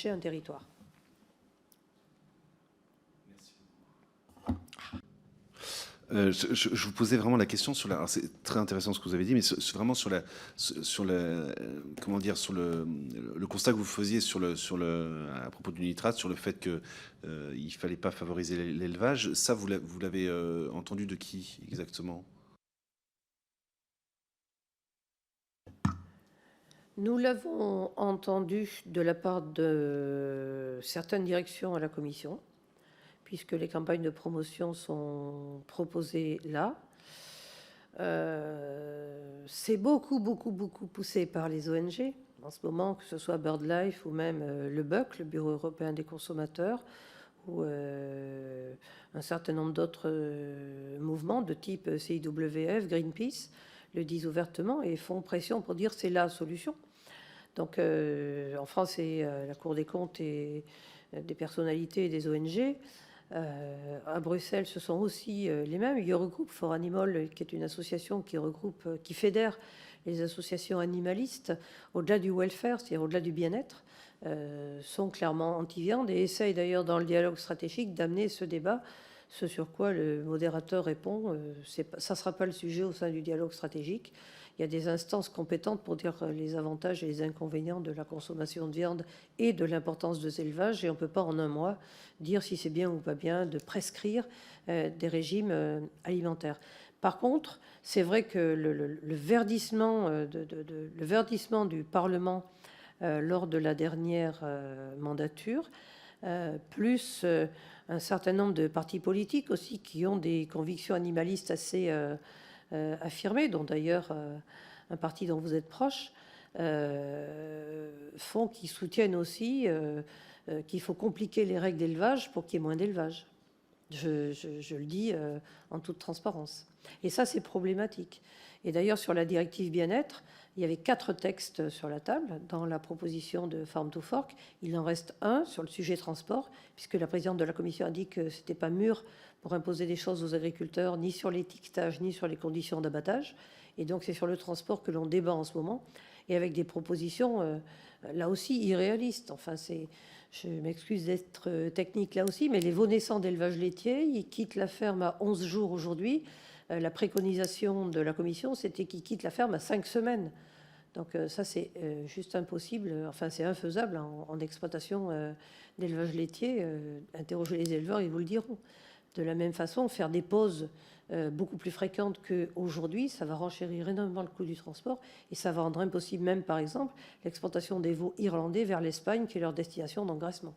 un territoire. Je vous posais vraiment la question sur la. Alors c'est très intéressant ce que vous avez dit, mais vraiment sur la, comment dire, sur le constat que vous faisiez à propos du nitrate, sur le fait que il fallait pas favoriser l'élevage. Ça, vous l'avez entendu de qui exactement? Nous l'avons entendu de la part de certaines directions à la Commission, puisque les campagnes de promotion sont proposées là. C'est beaucoup poussé par les ONG en ce moment, que ce soit BirdLife ou même le BUC, le Bureau européen des consommateurs, ou un certain nombre d'autres mouvements de type CIWF, Greenpeace, le disent ouvertement et font pression pour dire c'est la solution. Donc en France, c'est la Cour des comptes et des personnalités et des ONG. À Bruxelles, ce sont aussi les mêmes. Eurogroup for Animal, qui est une association qui regroupe, qui fédère les associations animalistes, au-delà du welfare, c'est-à-dire au-delà du bien-être, sont clairement anti-viande et essayent d'ailleurs dans le dialogue stratégique d'amener ce débat. Ce sur quoi le modérateur répond, ça ne sera pas le sujet au sein du dialogue stratégique. Il y a des instances compétentes pour dire les avantages et les inconvénients de la consommation de viande et de l'importance de élevages. Et on ne peut pas en un mois dire si c'est bien ou pas bien de prescrire des régimes alimentaires. Par contre, c'est vrai que le verdissement, le verdissement du Parlement lors de la dernière mandature, plus un certain nombre de partis politiques aussi qui ont des convictions animalistes assez affirmées, dont d'ailleurs un parti dont vous êtes proche, font qu'ils soutiennent aussi qu'il faut compliquer les règles d'élevage pour qu'il y ait moins d'élevage. Je le dis en toute transparence. Et ça, c'est problématique. Et d'ailleurs, sur la directive bien-être, il y avait 4 textes sur la table dans la proposition de Farm to Fork. Il en reste un sur le sujet transport, puisque la présidente de la commission a dit que ce n'était pas mûr pour imposer des choses aux agriculteurs, ni sur l'étiquetage, ni sur les conditions d'abattage. Et donc, c'est sur le transport que l'on débat en ce moment, et avec des propositions, là aussi, irréalistes. Enfin, je m'excuse d'être technique là aussi, mais les veaux naissants d'élevage laitier, ils quittent la ferme à 11 jours aujourd'hui. La préconisation de la commission, c'était qu'ils quittent la ferme à 5 semaines. Donc ça, c'est juste impossible, enfin c'est infaisable en exploitation d'élevage laitier. Interrogez les éleveurs, ils vous le diront. De la même façon, faire des pauses beaucoup plus fréquentes qu'aujourd'hui, ça va renchérir énormément le coût du transport et ça va rendre impossible même, par exemple, l'exportation des veaux irlandais vers l'Espagne, qui est leur destination d'engraissement.